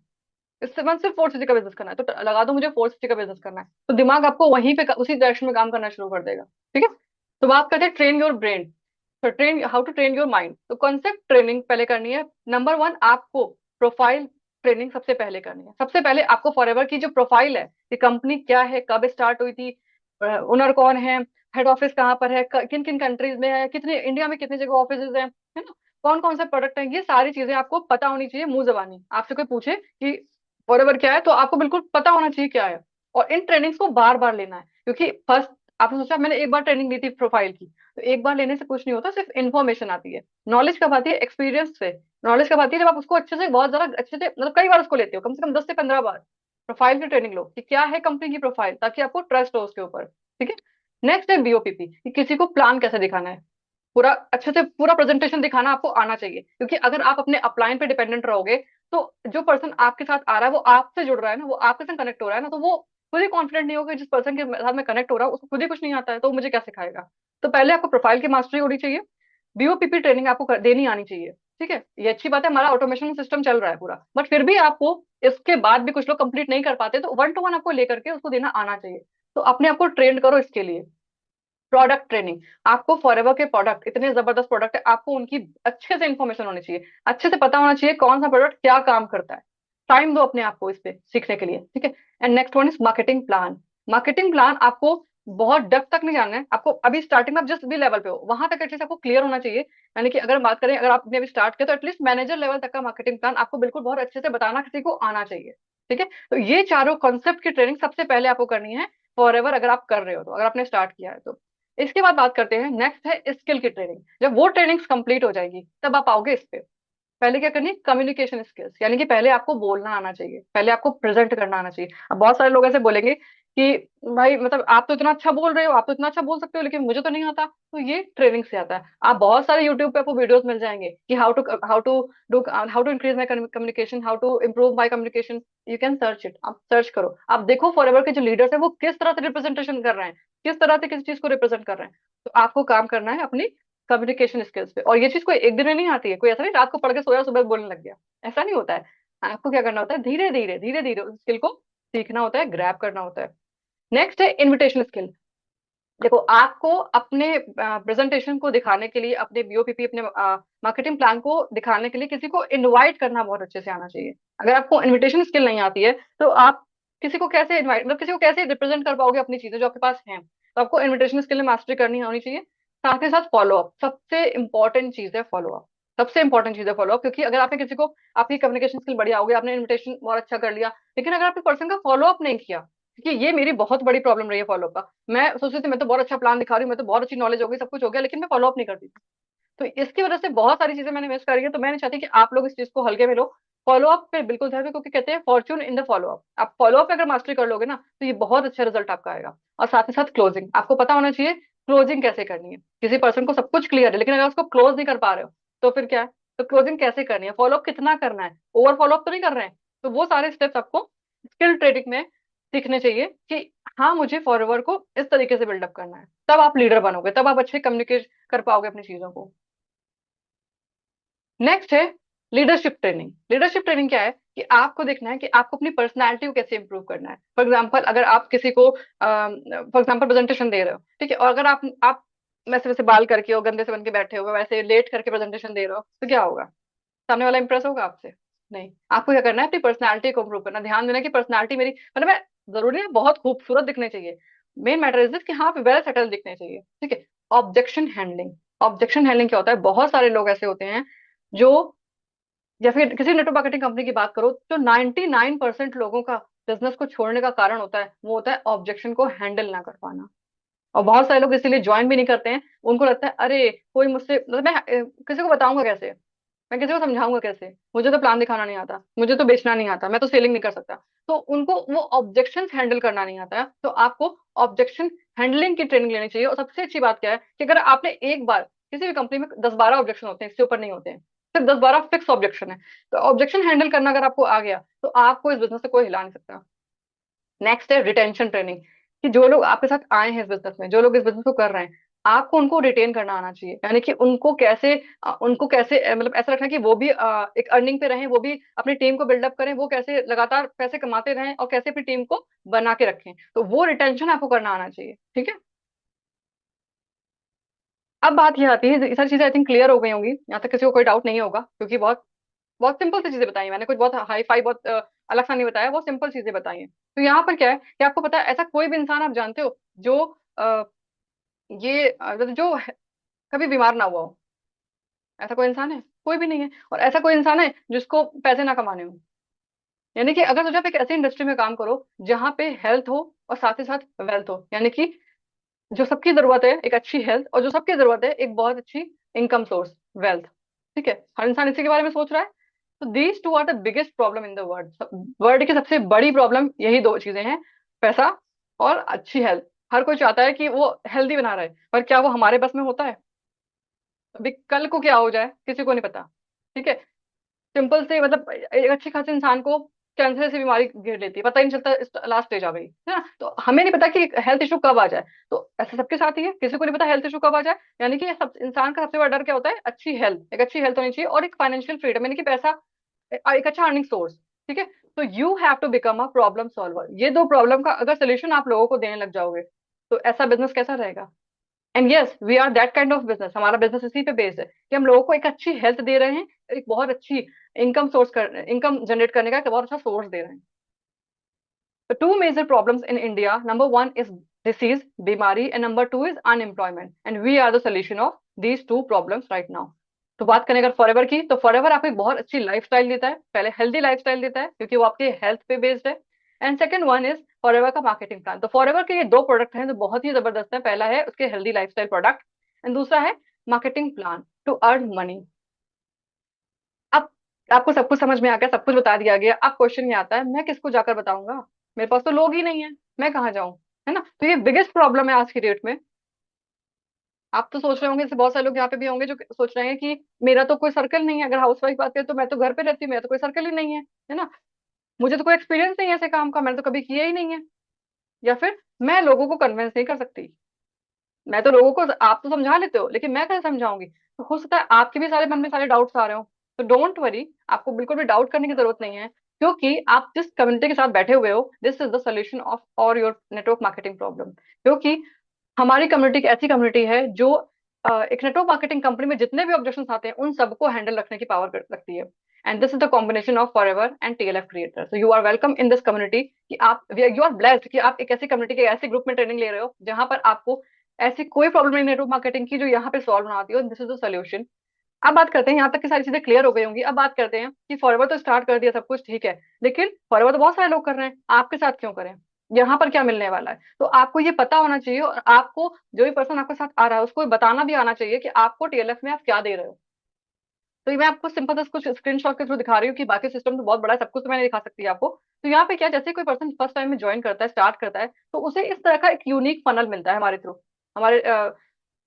इस मंथ से 4 सीसी का बिजनेस करना है, तो लगा दो मुझे 4 सीसी का बिजनेस करना है। तो दिमाग आपको वहीं पे उसी डायरेक्शन में काम करना शुरू कर देगा। ठीक है। तो बात करते हैं ट्रेन योर ब्रेन। तो train how to train your mind, तो कॉन्सेप्ट ट्रेनिंग पहले करनी है। नंबर वन, आपको प्रोफाइल ट्रेनिंग सबसे पहले करनी है। सबसे पहले आपको फॉरएवर की जो प्रोफाइल है कि कंपनी क्या है, कब स्टार्ट हुई थी, ओनर कौन है, हेड ऑफिस कहाँ पर है, किन किन कंट्रीज में है, कितने इंडिया में कितनी जगह ऑफिस है ना, कौन कौन से प्रोडक्ट हैं, ये सारी चीजें आपको पता होनी चाहिए मुंह जबानी। आपसे कोई पूछे कि फॉरएवर क्या है, तो आपको बिल्कुल पता होना चाहिए क्या है। और इन ट्रेनिंग्स को बार बार लेना है, क्योंकि फर्स्ट आपने सोचा मैंने एक बार ट्रेनिंग ली थी प्रोफाइल की, तो एक बार लेने से कुछ नहीं होता, सिर्फ इन्फॉर्मेशन आती है। नॉलेज कब आती है? एक्सपीरियंस से। नॉलेज कब आती है? जब आप उसको अच्छे से, बहुत ज्यादा अच्छे से, मतलब कई बार उसको लेते हो, कम से कम 10 से 15 बार प्रोफाइल की ट्रेनिंग लो कि क्या है कंपनी की प्रोफाइल, ताकि आपको ट्रस्ट हो उसके ऊपर। ठीक है। नेक्स्ट है बीओपीपी, कि किसी को प्लान कैसे दिखाना है, पूरा अच्छे से पूरा प्रेजेंटेशन दिखाना आपको आना चाहिए। क्योंकि अगर आप अपने अपलाइन पे डिपेंडेंट रहोगे, तो जो पर्सन आपके साथ आ रहा है वो आपसे जुड़ रहा है ना, वो आपके साथ कनेक्ट हो रहा है ना, तो वो खुद ही कॉन्फिडेंट नहीं होगा। जिस पर्सन के साथ में कनेक्ट हो रहा है उसको खुद ही कुछ नहीं आता है, तो वो मुझे क्या सिखाएगा। तो पहले आपको प्रोफाइल की मास्टरी होनी चाहिए, बीओपीपी ट्रेनिंग आपको देनी आनी चाहिए। ठीक है, ये अच्छी बात है, हमारा ऑटोमेशन सिस्टम चल रहा है पूरा, बट फिर भी आपको इसके बाद भी कुछ लोग कंप्लीट नहीं कर पाते, तो 1 to 1 आपको लेकर के उसको देना आना चाहिए। तो अपने आप को ट्रेन करो इसके लिए। प्रोडक्ट ट्रेनिंग, आपको फॉरएवर के प्रोडक्ट इतने जबरदस्त प्रोडक्ट है, आपको उनकी अच्छे से इंफॉर्मेशन होनी चाहिए, अच्छे से पता होना चाहिए कौन सा प्रोडक्ट क्या काम करता है। टाइम दो अपने आप को इस पे सीखने के लिए। ठीक है। And next one is marketing plan. Marketing plan आपको बहुत डेप्थ तक नहीं जानना है, आपको अभी स्टार्टिंग में आप जिस भी लेवल पे हो वहां तक एटलीस्ट आपको क्लियर होना चाहिए। यानी कि अगर बात करें, अगर आपने अभी स्टार्ट किया, तो एटलीस्ट मैनेजर लेवल तक का मार्केटिंग प्लान आपको बिल्कुल बहुत अच्छे से बताना किसी को आना चाहिए। ठीक है। तो ये चारों कॉन्सेप्ट की ट्रेनिंग सबसे पहले आपको करनी है फॉर अगर आप कर रहे हो, तो अगर आपने स्टार्ट किया है तो। इसके बाद बात करते हैं, नेक्स्ट है स्किल की ट्रेनिंग। जब वो ट्रेनिंग्स कंप्लीट हो जाएगी तब आप आओगे इस पे। पहले क्या करनी है? कम्युनिकेशन स्किल्स, यानी कि पहले आपको बोलना आना चाहिए, पहले आपको प्रेजेंट करना आना चाहिए। अब बहुत सारे लोग ऐसे बोलेंगे कि भाई मतलब आप तो इतना अच्छा बोल रहे हो, आप तो इतना अच्छा बोल सकते हो, लेकिन मुझे तो नहीं आता। तो ये ट्रेनिंग से आता है। आप बहुत सारे यूट्यूब पे आपको वीडियोस मिल जाएंगे कि how to increase my communication, how to improve my communication. You can search it, आप सर्च करो, आप देखो फॉरएवर के जो लीडर्स है वो किस तरह से रिप्रेजेंटेशन कर रहे हैं, किस तरह से किसी चीज को रिप्रेजेंट कर रहे हैं। तो आपको काम करना है अपनी कम्युनिकेशन स्किल्स पे। और ये चीज कोई एक दिन में नहीं आती है, कोई ऐसा नहीं रात को पढ़ के सोया सुबह बोलने लग गया, ऐसा नहीं होता है। आपको क्या करना होता है? धीरे धीरे उस स्किल को सीखना होता है, ग्रैब करना होता है। नेक्स्ट है इनविटेशन स्किल। देखो, आपको अपने प्रेजेंटेशन को दिखाने के लिए, अपने बीओपीपी, अपने मार्केटिंग प्लान को दिखाने के लिए किसी को इनवाइट करना बहुत अच्छे से आना चाहिए। अगर आपको इनविटेशन स्किल नहीं आती है, तो आप किसी को कैसे इनवाइट, मतलब किसी को कैसे रिप्रेजेंट कर पाओगे अपनी चीजें जो आपके पास हैं। तो आपको इनविटेशन स्किल में मास्टरी करनी होनी चाहिए। साथ ही साथ फॉलो अप, सबसे इंपॉर्टेंट चीज है फॉलो अप। सबसे इंपॉर्टेंट चीज है फॉलो अप, क्योंकि अगर आपने किसी को, आपकी कम्युनिकेशन स्किल बढ़िया होगी, आपने इन्विटेशन बहुत अच्छा कर लिया, लेकिन अगर आपने पर्सन का फॉलो अप नहीं किया, क्योंकि ये मेरी बहुत बड़ी प्रॉब्लम रही है फॉलो अप। मैं सोचती थी मैं तो बहुत अच्छा प्लान दिखा रही हूँ, मैं तो बहुत अच्छी नॉलेज हो गई, सब कुछ हो गया, लेकिन मैं फॉलो अप नहीं करती थी। तो इसकी वजह से बहुत सारी चीजें मैंने मिस करी है। तो मैं नहीं चाहती कि आप लोग इस चीज को हल्के में लो, फॉलो अप पे बिल्कुल ध्यान दो, क्योंकि कहते हैं Fortune in the follow up. आप फॉलो अप पे अगर मास्टरी कर लोगे ना, तो ये बहुत अच्छा रिजल्ट आपका आएगा। और साथ ही साथ क्लोजिंग, आपको पता होना चाहिए क्लोजिंग कैसे करनी है। किसी पर्सन को सब कुछ क्लियर है, लेकिन अगर उसको क्लोज नहीं कर पा रहे हो, तो फिर क्या है? तो क्लोजिंग कैसे करनी है, फॉलो अप कितना करना है, ओवर फॉलो अप तो नहीं कर रहे हैं। तो वो सारे स्टेप्स आपको स्किल ट्रेडिंग में सीखने चाहिए कि हाँ मुझे फॉरवर्ड को इस तरीके से बिल्डअप करना है। तब आप लीडर बनोगे, तब आप अच्छे कम्युनिकेट कर पाओगे अपनी चीजों को। नेक्स्ट है लीडरशिप ट्रेनिंग। लीडरशिप ट्रेनिंग क्या है? कि आपको देखना है कि आपको अपनी पर्सनैलिटी को कैसे इंप्रूव करना है। फॉर एग्जाम्पल, अगर आप किसी को फॉर एग्जाम्पल प्रेजेंटेशन दे रहे हो, ठीक है, और अगर आप वैसे वैसे बाल करके हो, गंदे से बन के बैठे हो, वैसे लेट करके प्रेजेंटेशन दे रहे हो, तो क्या होगा? सामने वाला इंप्रेस होगा आपसे? नहीं। आपको क्या करना है? अपनी पर्सनैलिटी को इंप्रूव करना, ध्यान देना कि पर्सनैलिटी मेरी, मतलब मैं, जरूरी है बहुत खूबसूरत दिखने चाहिए, मेन मैटर इज दिस कि हाँ वेल सेटल दिखने चाहिए। ठीक है। Objection handling. ऑब्जेक्शन हैंडलिंग क्या होता है? बहुत सारे लोग ऐसे होते हैं जो, या फिर किसी नेटवर्क मार्केटिंग कंपनी की बात करो, तो 99% लोगों का बिजनेस को छोड़ने का कारण होता है, वो होता है ऑब्जेक्शन को हैंडल ना कर पाना। और बहुत सारे लोग इसीलिए ज्वाइन भी नहीं करते हैं। उनको लगता है अरे कोई मुझसे, मतलब मैं किसी को बताऊंगा कैसे, मैं किसी को समझाऊंगा कैसे, मुझे तो प्लान दिखाना नहीं आता, मुझे तो बेचना नहीं आता, मैं तो सेलिंग नहीं कर सकता। तो उनको वो ऑब्जेक्शन हैंडल करना नहीं आता है। तो आपको ऑब्जेक्शन हैंडलिंग की ट्रेनिंग लेनी चाहिए। और सबसे अच्छी बात क्या है कि अगर आपने एक बार, किसी भी कंपनी में 10-12 ऑब्जेक्शन होते हैं, इससे ऊपर नहीं होते हैं, सिर्फ 10-12 फिक्स ऑब्जेक्शन है। तो ऑब्जेक्शन हैंडल करना अगर आपको आ गया, तो आपको इस बिजनेस से कोई हिला नहीं सकता। नेक्स्ट है रिटेंशन ट्रेनिंग, कि जो लोग आपके साथ आए हैं इस बिजनेस में, जो लोग इस बिजनेस को कर रहे हैं, आपको उनको रिटेन करना आना चाहिए। यानी कि उनको कैसे मतलब ऐसा रखना कि वो भी एक अर्निंग पे रहें, वो भी अपनी टीम को बिल्डअप करें, वो कैसे लगातार पैसे कमाते रहें और कैसे अपनी टीम को बना के रखें। तो वो रिटेंशन आपको करना आना चाहिए, ठीक है। अब बात ये आती है, ये सारी चीजें आई थिंक क्लियर हो गई होंगी, यहाँ तक किसी को कोई डाउट नहीं होगा, क्योंकि बहुत बहुत सिंपल सी चीजें बताई मैंने, कुछ बहुत हाई फाई बहुत अलग सा नहीं बताया, बहुत सिंपल चीजें बताई हैं। तो यहाँ पर क्या है कि आपको पता है, ऐसा कोई भी इंसान आप जानते हो जो मतलब जो कभी बीमार ना हुआ हो? ऐसा कोई इंसान है? कोई भी नहीं है। और ऐसा कोई इंसान है जिसको पैसे ना कमाने हो? यानी कि अगर सोचा आप एक ऐसी इंडस्ट्री में काम करो जहां पे हेल्थ हो और साथ ही साथ वेल्थ हो, यानी कि जो सबकी जरूरत है एक अच्छी हेल्थ, और जो सबकी जरूरत है एक बहुत अच्छी इनकम सोर्स, वेल्थ। ठीक है, हर इंसान इसी के बारे में सोच रहा है। तो these two are the biggest problem in the world. World की सबसे बड़ी प्रॉब्लम यही दो चीजें हैं, पैसा और अच्छी हेल्थ। हर कोई चाहता है कि वो हेल्दी बना रहे, पर क्या वो हमारे बस में होता है? अभी कल को क्या हो जाए किसी को नहीं पता। ठीक है, सिंपल से मतलब एक अच्छे खासे इंसान को कैंसर से बीमारी घेर लेती है, पता ही नहीं चलता, लास्ट स्टेज आ गई है ना। तो हमें नहीं पता कि हेल्थ इशू कब आ जाए। तो ऐसा सबके साथ ही है, किसी को नहीं पता हेल्थ इशू कब आ जाए। यानी कि सब इंसान का सबसे बड़ा डर क्या होता है? अच्छी हेल्थ, एक अच्छी हेल्थ होनी चाहिए और एक फाइनेंशियल फ्रीडम, यानी कि पैसा, एक अच्छा अर्निंग सोर्स। ठीक है, तो you have to become a problem solver. ये दो प्रॉब्लम का अगर सोल्यूशन आप लोगों को देने लग जाओगे, तो ऐसा बिजनेस कैसा रहेगा? And yes, we are that kind of business. हमारा बिजनेस इसी पे बेस्ड है कि हम लोगों को एक अच्छी हेल्थ दे रहे हैं, एक बहुत अच्छी इनकम जनरेट करने का एक बहुत अच्छा सोर्स दे रहे हैं। तो two major problems in India, number one is disease, बीमारी, and number two is unemployment, and we are the solution of these two problems right now. तो बात करें अगर फॉरएवर की, तो फॉरएवर आपको एक बहुत अच्छी लाइफस्टाइल देता है। पहले हेल्दी लाइफस्टाइल देता है क्योंकि वो आपके हेल्थ पे बेस्ड है। And second one is forever का मार्केटिंग प्लान। तो फॉरएवर के ये दो प्रोडक्ट हैं जो बहुत ही जबरदस्त है। पहला है उसके हेल्दी लाइफस्टाइल प्रोडक्ट, एंड दूसरा है marketing plan to earn money. अब आपको सब कुछ समझ में आ गया, सब कुछ बता दिया गया। अब क्वेश्चन ये आता है, मैं किसको जाकर बताऊंगा? मेरे पास तो लोग ही नहीं है, मैं कहाँ जाऊं? है ना। तो ये बिगेस्ट प्रॉब्लम है आज की डेट में। आप तो सोच रहे होंगे, जैसे बहुत सारे लोग यहाँ पे भी होंगे जो सोच रहे हैं कि मेरा तो कोई सर्कल नहीं है। अगर हाउस वाइफ बात करें तो मैं तो घर पे रहती हूँ, मेरा तो कोई सर्कल ही नहीं है ना। मुझे तो कोई एक्सपीरियंस नहीं है ऐसे काम का, मैंने तो कभी किया ही नहीं है। या फिर मैं लोगों को कन्विंस नहीं कर सकती। मैं तो लोगों को, आप तो समझा लेते हो लेकिन मैं कैसे समझाऊंगी? तो हो सकता है आपके भी सारे मन में सारे डाउट्स आ रहे हो। तो डोंट वरी, आपको बिल्कुल भी डाउट करने की जरूरत नहीं है, क्योंकि आप जिस कम्युनिटी के साथ बैठे हुए हो, this is the solution of और योर नेटवर्क मार्केटिंग प्रॉब्लम। क्योंकि हमारी कम्युनिटी एक ऐसी कम्युनिटी है जो एक नेटवर्क मार्केटिंग कंपनी में जितने भी ऑब्जेक्शन आते हैं उन सबको हैंडल रखने की पावर रखती है। And this is the combination of forever and TLF creator. So you are welcome in this community, कि आप, यू आर ब्लेस्ड कि आप एक ऐसी कम्युनिटी के ऐसे ग्रुप में ट्रेनिंग ले रहे हो जहां पर आपको ऐसी कोई प्रॉब्लम नहीं नेटवर्क मार्केटिंग की जो यहाँ पे सॉल्व ना आती हो। This is the solution. अब बात करते हैं, यहाँ तक की सारी चीजें क्लियर हो गई होंगी। अब बात करते हैं कि फॉरवर्ड तो स्टार्ट कर दिया सब कुछ ठीक है, लेकिन फॉरवर्ड तो बहुत सारे लोग कर रहे हैं, आपके साथ क्यों करें? यहाँ पर क्या मिलने वाला है? तो आपको ये पता होना चाहिए, और आपको जो भी पर्सन आपके साथ आ रहा है उसको ये बताना भी आना चाहिए कि आपको टीएलएफ में आप क्या दे रहे हो। तो ये मैं आपको सिंपल से कुछ स्क्रीनशॉट के थ्रू दिखा रही हूँ कि बाकी सिस्टम तो बहुत बड़ा है, सब कुछ तो मैंने दिखा सकती है आपको। तो यहाँ पे क्या, जैसे कोई पर्सन फर्स्ट टाइम में ज्वाइन करता है, स्टार्ट करता है, तो उसे इस तरह का एक यूनिक फनल मिलता है हमारे थ्रू। हमारे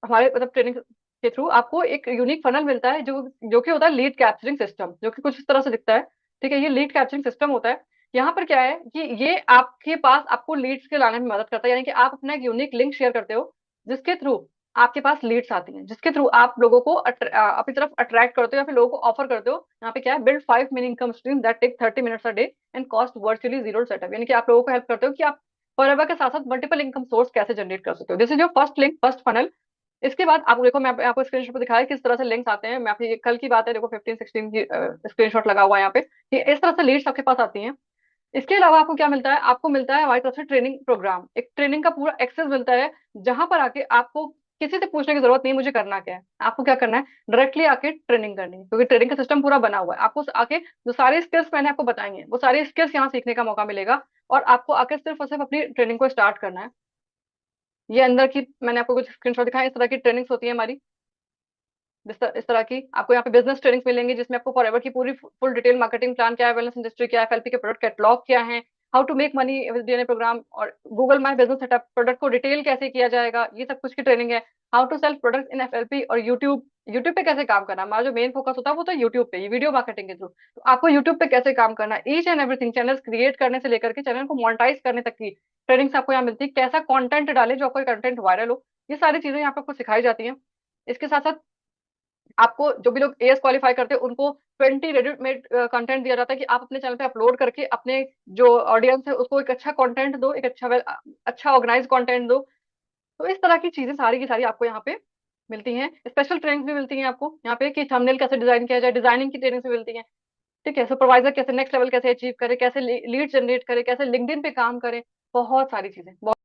हमारे मतलब ट्रेनिंग के थ्रू आपको एक यूनिक फनल मिलता है, जो कि होता है लीड कैप्चरिंग सिस्टम, जो कि कुछ इस तरह से दिखता है। ठीक है, ये लीड कैप्चरिंग सिस्टम होता है। यहाँ पर क्या है कि ये आपके पास आपको लीड्स के लाने में मदद करता है। यानी कि आप अपना एक यूनिक लिंक शेयर करते हो, जिसके थ्रू आपके पास लीड्स आती हैं, जिसके थ्रू आप लोगों को अपनी तरफ अट्रैक्ट करते हो या फिर लोगों को ऑफर करते हो। यहाँ पे क्या है, build 5 mini income stream that take 30 minutes a day and cost virtually zero setup. यानी कि आप लोगों को हेल्प करते हो कि आप फॉरएवर के साथ साथ मल्टीपल इनकम सोर्स कैसे जनरेट कर सकते हो। This is your first link, first funnel. इसके बाद आप देखो, मैं आपको स्क्रीनशॉट पे दिखाया किस तरह से लिंक्स आते हैं। मैं आपकी कल की बात है, देखो 15-16 की स्क्रीनशॉट लगा हुआ है यहाँ पे, कि इस तरह से लीड्स आपके पास आती हैं। इसके अलावा आपको क्या मिलता है? आपको मिलता है हमारी तरफ से ट्रेनिंग प्रोग्राम, एक ट्रेनिंग का पूरा एक्सेस मिलता है, जहां पर आके आपको किसी से पूछने की जरूरत नहीं मुझे करना क्या है। आपको क्या करना है, डायरेक्टली आके ट्रेनिंग करनी है, क्योंकि ट्रेनिंग का सिस्टम पूरा बना हुआ है। आपको आके जो सारी स्किल्स मैंने आपको बताई हैं वो सारी स्किल्स यहाँ सीखने का मौका मिलेगा, और आपको आके सिर्फ और सिर्फ अपनी ट्रेनिंग को स्टार्ट करना है। ये अंदर की मैंने आपको कुछ स्क्रीनशॉट दिखाया, इस तरह की ट्रेनिंग्स होती है हमारी। इस तरह की आपको यहाँ पे बिजनेस ट्रेनिंग्स मिलेंगी, जिसमें आपको फॉरएवर की पूरी फुल डिटेल मार्केटिंग प्लान क्या है, वेलनेस इंडस्ट्री क्या है, एफएलपी के प्रोडक्ट कैटलॉग क्या है, how to make money with DNA program, और Google My Business setup, product को डिटेल कैसे किया जाएगा, ये सब कुछ की ट्रेनिंग है। How to sell product in FLP, और यूट्यूब, यूट्यूब पे कैसे काम करना, हमारा जो मेन फोकस होता है वो तो यूट्यूब पे, वीडियो मार्केटिंग के थ्रू, तो आपको यूट्यूब पे कैसे काम करना, each and everything, channel create करने से लेकर के चैनल को मोनेटाइज करने तक की ट्रेनिंग्स आपको यहाँ मिलती है। कैसा कंटेंट डाले जो आपको कंटेंट वायरल हो, ये सारी चीजें यहाँ पे आपको सिखाई जाती हैं। इसके साथ साथ आपको जो भी लोग एएस क्वालिफाई करते हैं उनको 20 रेडीमेड कंटेंट दिया जाता है कि आप अपने चैनल पे अपलोड करके अपने जो ऑडियंस है उसको एक अच्छा कंटेंट दो, एक अच्छा अच्छा ऑर्गेनाइज कंटेंट दो। तो इस तरह की चीजें सारी की सारी आपको यहाँ पे मिलती हैं। स्पेशल ट्रेनिंग भी मिलती हैं आपको यहाँ पे कि थंबनेल कैसे डिजाइन किया जाए, डिजाइनिंग की ट्रेनिंग भी मिलती है। ठीक है, सुपरवाइजर कैसे नेक्स्ट लेवल कैसे अचीव करे, कैसे लीड जनरेट करे, कैसे लिंक्डइन पे काम करे, बहुत सारी चीजें, बहुत